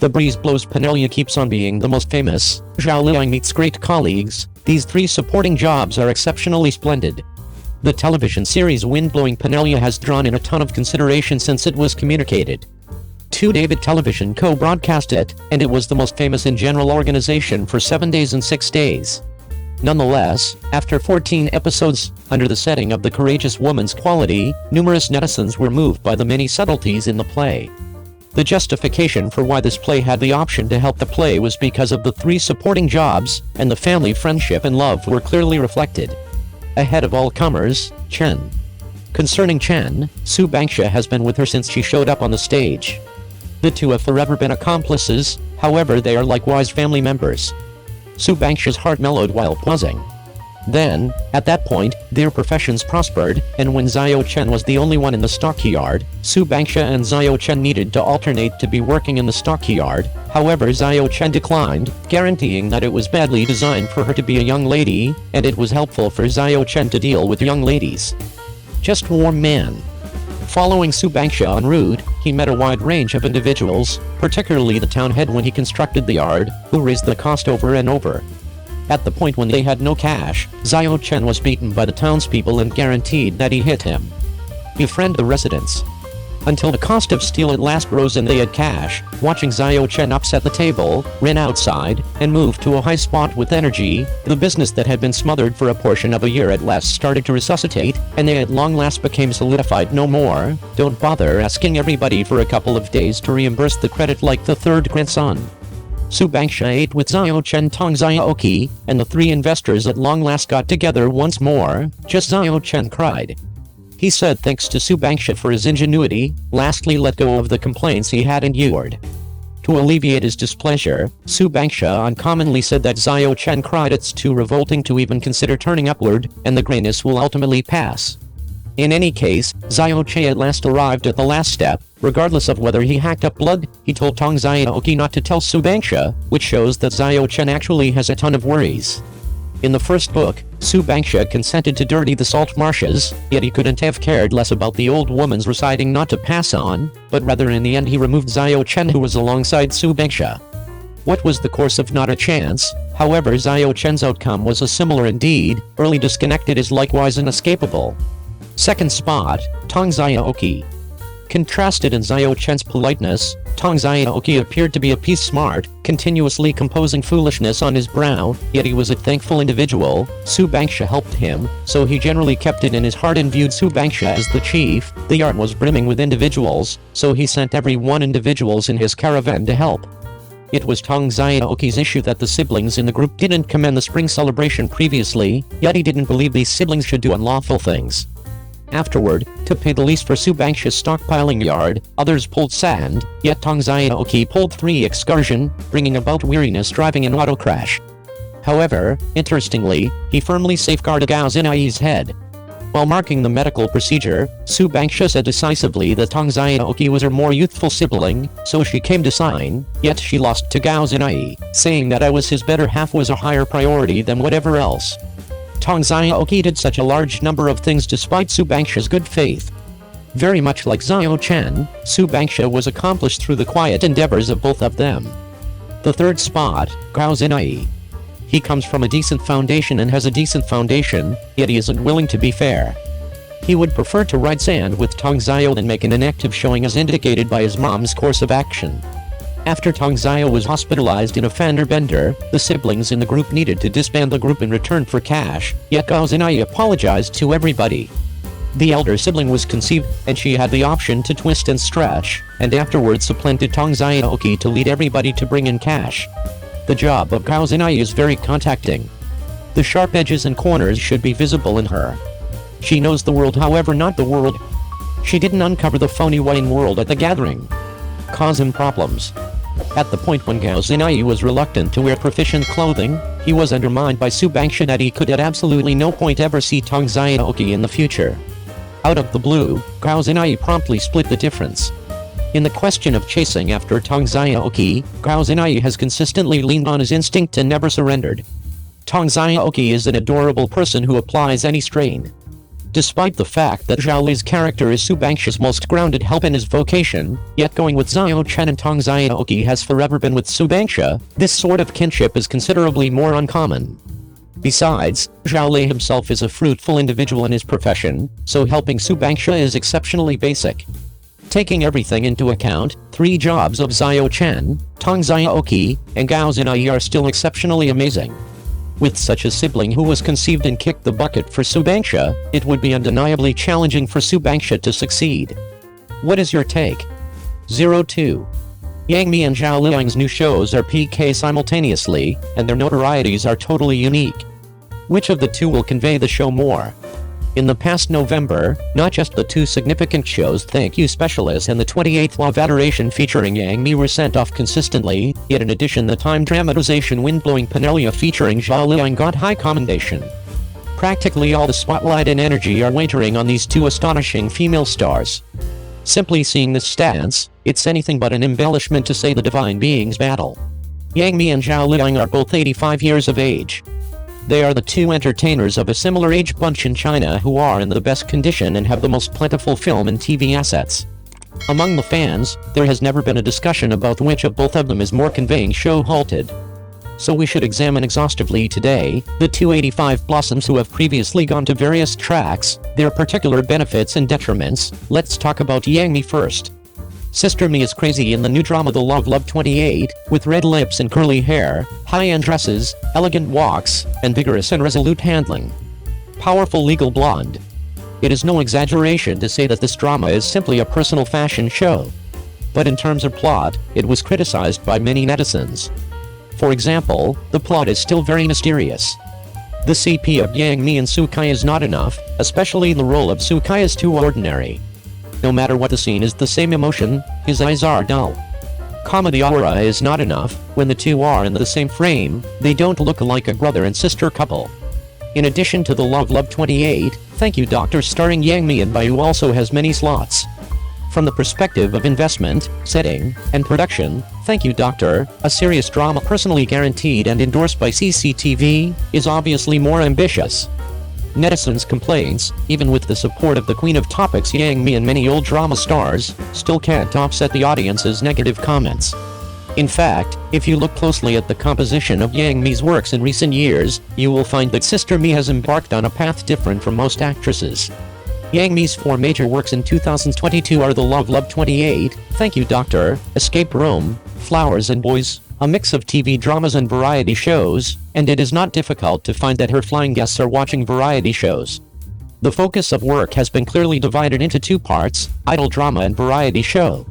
The breeze blows Penelope keeps on being the most famous. Zhao Liying meets great colleagues. These three supporting jobs are exceptionally splendid. The television series Wind-Blowing Penelope has drawn in a ton of consideration since it was communicated. 2 David Television co-broadcast it, and it was the most famous in general organization for 7 days and 6 days. Nonetheless, after 14 episodes, under the setting of the courageous woman's quality, numerous netizens were moved by the many subtleties in the play. The justification for why this play had the option to help the play was because of the three supporting jobs, and the family friendship and love were clearly reflected. Ahead of all comers, Chen. Concerning Chen, Su Bangsha has been with her since she showed up on the stage. The two have forever been accomplices, however they are likewise family members. Su Bangsha's heart mellowed while pausing. Then, at that point, their professions prospered, and when Zhao Chen was the only one in the stockyard, Su Bangsha and Zhao Chen needed to alternate to be working in the stockyard. However, Zhao Chen declined, guaranteeing that it was badly designed for her to be a young lady, and it was helpful for Zhao Chen to deal with young ladies. Just warm man. Following Su Bangsha en route, he met a wide range of individuals, particularly the town head when he constructed the yard, who raised the cost over and over. At the point when they had no cash, Zhao Chen was beaten by the townspeople and guaranteed that he hit him. Befriend the residents. Until the cost of steel at last rose and they had cash, watching Zhao Chen upset the table, ran outside, and moved to a high spot with energy, the business that had been smothered for a portion of a year at last started to resuscitate, and they at long last became solidified no more. Don't bother asking everybody for a couple of days to reimburse the credit like the third grandson. Su Bangsha ate with Zhao Chen Tong Zhaoqi, and the three investors at long last got together once more. Just Zhao Chen cried. He said thanks to Su Bangsha for his ingenuity, lastly let go of the complaints he had endured. To alleviate his displeasure, Su Bangsha uncommonly said that Zhao Chen cried it's too revolting to even consider turning upward, and the grayness will ultimately pass. In any case, Zhao Chen at last arrived at the last step. Regardless of whether he hacked up blood, he told Tong Zhaoqi not to tell Su Bangsha, which shows that Zhao Chen actually has a ton of worries. In the first book, Su Bangsha consented to dirty the salt marshes, yet he couldn't have cared less about the old woman's reciting not to pass on, but rather in the end he removed Zhao Chen who was alongside Su Bangsha. What was the course of not a chance? However, Zhao Chen's outcome was a similar indeed. Early disconnected is likewise inescapable. Second spot, Tong Zhaoqi. Contrasted in Zhao Chen's politeness, Tong Zhaoqi appeared to be a piece smart, continuously composing foolishness on his brow, yet he was a thankful individual. Su Bangsha helped him, so he generally kept it in his heart and viewed Su Bangsha as the chief. The yard was brimming with individuals, so he sent every one individuals in his caravan to help. It was Tong Zhaoqi's issue that the siblings in the group didn't commend the spring celebration previously, yet he didn't believe these siblings should do unlawful things. Afterward, to pay the lease for Su Bangsha's stockpiling yard, others pulled sand, yet Tong Zhaoqi pulled 3 excursion, bringing about weariness driving an auto crash. However, interestingly, he firmly safeguarded Gao Zinai's head. While marking the medical procedure, Su Bangsha said decisively that Tong Zhaoqi was her more youthful sibling, so she came to sign, yet she lost to Gao Zinai, saying that I was his better half was a higher priority than whatever else. Tong Zhaoqi did such a large number of things despite Su Bangsha's good faith. Very much like Zhao Chen, Su Bangsha was accomplished through the quiet endeavors of both of them. The third spot, Gao Zinai. He comes from a decent foundation and has a decent foundation, yet he isn't willing to be fair. He would prefer to ride sand with Tong Zhao than make an inactive showing as indicated by his mom's course of action. After Tong Zhao was hospitalized in a fender bender, the siblings in the group needed to disband the group in return for cash, yet Gao Zinai apologized to everybody. The elder sibling was conceived, and she had the option to twist and stretch, and afterwards supplanted Tong Zhaoqi to lead everybody to bring in cash. The job of Gao Zinai is very contacting. The sharp edges and corners should be visible in her. She knows the world, however not the world. She didn't uncover the phony Wayne world at the gathering. Cause him problems. At the point when Gao Zinai was reluctant to wear proficient clothing, he was undermined by Su Bangsha that he could at absolutely no point ever see Tong Zhaoqi in the future. Out of the blue, Gao Zinai promptly split the difference. In the question of chasing after Tong Zhaoqi, Gao Zinai has consistently leaned on his instinct and never surrendered. Tong Zhaoqi is an adorable person who applies any strain. Despite the fact that Zhao Li's character is Subangsha's most grounded help in his vocation, yet going with Xiao Chen and Tong Xiaoqi has forever been with Subangsha, this sort of kinship is considerably more uncommon. Besides, Zhao Li himself is a fruitful individual in his profession, so helping Subangsha is exceptionally basic. Taking everything into account, 3 jobs of Xiao Chen, Tong Xiaoqi, and Gao Zinai are still exceptionally amazing. With such a sibling who was conceived and kicked the bucket for Subangsha, it would be undeniably challenging for Subangsha to succeed. What is your take? 02. Mi and Zhao Liying's new shows are PK simultaneously, and their notorieties are totally unique. Which of the two will convey the show more? In the past November, not just the 2 significant shows Thank You Specialist and the 28th Law of Adoration featuring Yang Mi were sent off consistently, yet in addition the time dramatization Windblowing Penelia featuring Zhao Liying got high commendation. Practically all the spotlight and energy are wagering on these 2 astonishing female stars. Simply seeing this stance, it's anything but an embellishment to say the divine beings battle. Yang Mi and Zhao Liying are both 85 years of age. They are the 2 entertainers of a similar age bunch in China who are in the best condition and have the most plentiful film and TV assets. Among the fans, there has never been a discussion about which of both of them is more conveying show halted. So we should examine exhaustively today, the 285 blossoms who have previously gone to various tracks, their particular benefits and detriments. Let's talk about Yang Mi first. Sister Mi is crazy in the new drama The Love 28, with red lips and curly hair, high-end dresses, elegant walks, and vigorous and resolute handling. Powerful legal blonde. It is no exaggeration to say that this drama is simply a personal fashion show. But in terms of plot, it was criticized by many netizens. For example, the plot is still very mysterious. The CP of Yang Mi and Sukai is not enough, especially the role of Sukai is too ordinary. No matter what the scene is the same emotion, his eyes are dull. Comedy aura is not enough, when the 2 are in the same frame, they don't look like a brother and sister couple. In addition to the Love 28, Thank You Doctor starring Yang Mi and Bayu also has many slots. From the perspective of investment, setting, and production, Thank You Doctor, a serious drama personally guaranteed and endorsed by CCTV, is obviously more ambitious. Netizens' complaints, even with the support of the Queen of Topics Yang Mi and many old drama stars, still can't offset the audience's negative comments. In fact, if you look closely at the composition of Yang Mi's works in recent years, you will find that Sister Mi has embarked on a path different from most actresses. Yang Mi's 4 major works in 2022 are The Love 28, Thank You Doctor, Escape Room, Flowers and Boys, a mix of TV dramas and variety shows, and it is not difficult to find that her flying guests are watching variety shows. The focus of work has been clearly divided into 2 parts, idol drama and variety show.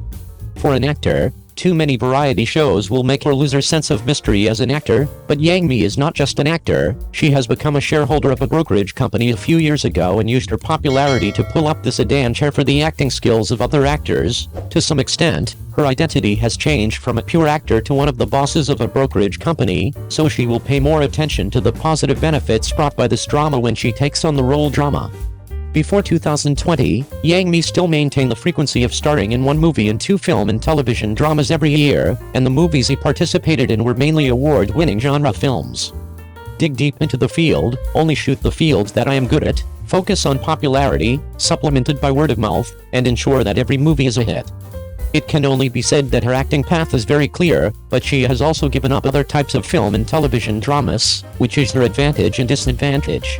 For an actor, too many variety shows will make her lose her sense of mystery as an actor, but Yang Mi is not just an actor, she has become a shareholder of a brokerage company a few years ago and used her popularity to pull up the sedan chair for the acting skills of other actors. To some extent, her identity has changed from a pure actor to one of the bosses of a brokerage company, so she will pay more attention to the positive benefits brought by this drama when she takes on the role drama. Before 2020, Yang Mi still maintained the frequency of starring in 1 movie and 2 film and television dramas every year, and the movies he participated in were mainly award-winning genre films. Dig deep into the field, only shoot the fields that I am good at, focus on popularity, supplemented by word of mouth, and ensure that every movie is a hit. It can only be said that her acting path is very clear, but she has also given up other types of film and television dramas, which is her advantage and disadvantage.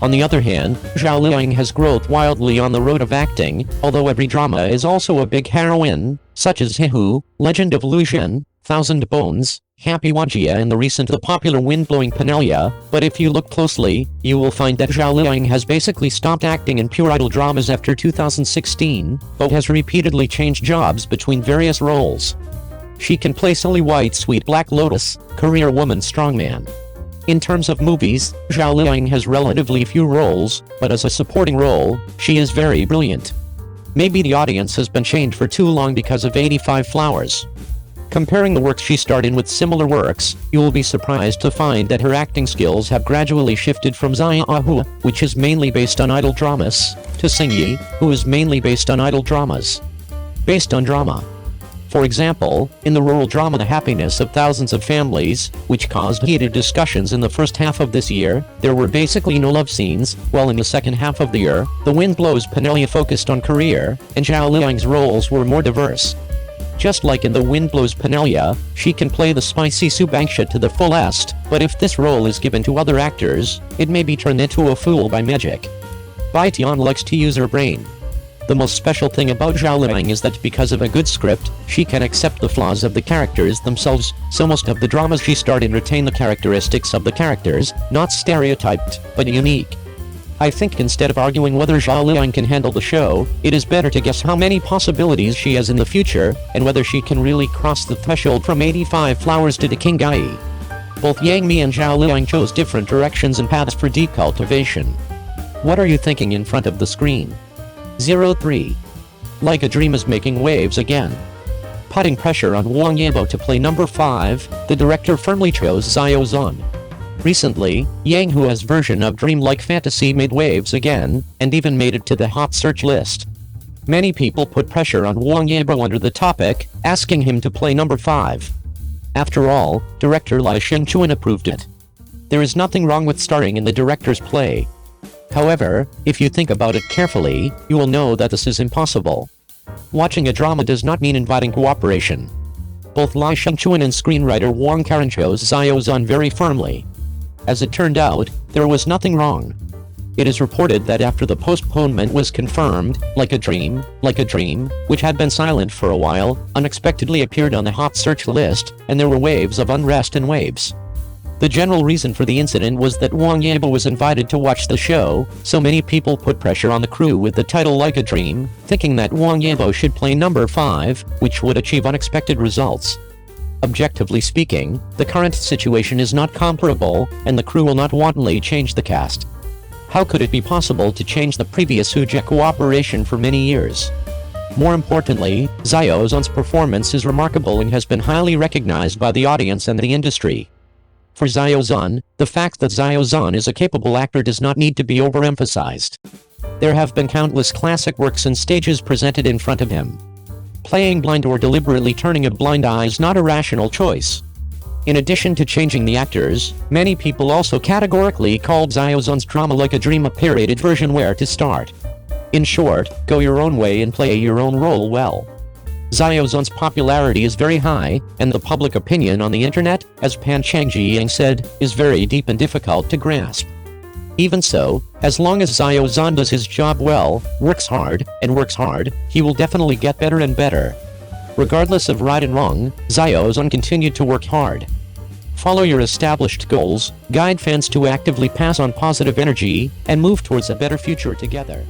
On the other hand, Zhao Liying has growth wildly on the road of acting, although every drama is also a big heroine, such as Hehu, Legend of Lu Zhen, Thousand Bones, Happy Wajia and the recent The Popular Windblowing Penelia, but if you look closely, you will find that Zhao Liying has basically stopped acting in pure idol dramas after 2016, but has repeatedly changed jobs between various roles. She can play Silly White Sweet Black Lotus, Career Woman Strongman. In terms of movies, Zhao Liying has relatively few roles, but as a supporting role, she is very brilliant. Maybe the audience has been chained for too long because of 85 Flowers. Comparing the works she starred in with similar works, you will be surprised to find that her acting skills have gradually shifted from Xia Ahu, which is mainly based on idol dramas, to Xing Yi, who is mainly based on idol dramas. Based on drama. For example, in the rural drama The Happiness of Thousands of Families, which caused heated discussions in the first half of this year, there were basically no love scenes, while in the second half of the year, The Wind Blows Penelia focused on career, and Zhao Liying's roles were more diverse. Just like in The Wind Blows Penelia, she can play the spicy soup anxia to the fullest, but if this role is given to other actors, it may be turned into a fool by magic. Bai Tian likes to use her brain. The most special thing about Zhao Liying is that because of a good script, she can accept the flaws of the characters themselves, so most of the dramas she starred in retain the characteristics of the characters, not stereotyped, but unique. I think instead of arguing whether Zhao Liying can handle the show, it is better to guess how many possibilities she has in the future, and whether she can really cross the threshold from 85 flowers to the King Gai. Both Mi and Zhao Liying chose different directions and paths for deep cultivation. What are you thinking in front of the screen? 03. Like a Dream is making waves again. Putting pressure on Wang Yibo to play number 5, the director firmly chose Zhao Zhan. Recently, Yang Hua's version of dreamlike fantasy made waves again, and even made it to the hot search list. Many people put pressure on Wang Yibo under the topic, asking him to play number 5. After all, director Lai Shengchuan approved it. There is nothing wrong with starring in the director's play. However, if you think about it carefully, you will know that this is impossible. Watching a drama does not mean inviting cooperation. Both Lai Shengchuan and screenwriter Wang Karen chose Zhao Zhan very firmly. As it turned out, there was nothing wrong. It is reported that after the postponement was confirmed, Like a Dream, which had been silent for a while, unexpectedly appeared on the hot search list, and there were waves of unrest and waves. The general reason for the incident was that Wang Yibo was invited to watch the show, so many people put pressure on the crew with the title Like a Dream, thinking that Wang Yibo should play number 5, which would achieve unexpected results. Objectively speaking, the current situation is not comparable, and the crew will not wantonly change the cast. How could it be possible to change the previous Huja cooperation for many years? More importantly, Zhao Zhan's performance is remarkable and has been highly recognized by the audience and the industry. For Zhao Zhan, the fact that Zhao Zhan is a capable actor does not need to be overemphasized. There have been countless classic works and stages presented in front of him. Playing blind or deliberately turning a blind eye is not a rational choice. In addition to changing the actors, many people also categorically called Zhao Zhan's drama Like a Dream a pirated version where to start. In short, go your own way and play your own role well. Zhao Zhan's popularity is very high, and the public opinion on the internet, as Pan Changjiyang said, is very deep and difficult to grasp. Even so, as long as Zhao Zhan does his job well, works hard, he will definitely get better and better. Regardless of right and wrong, Zhao Zhan continued to work hard. Follow your established goals, guide fans to actively pass on positive energy, and move towards a better future together.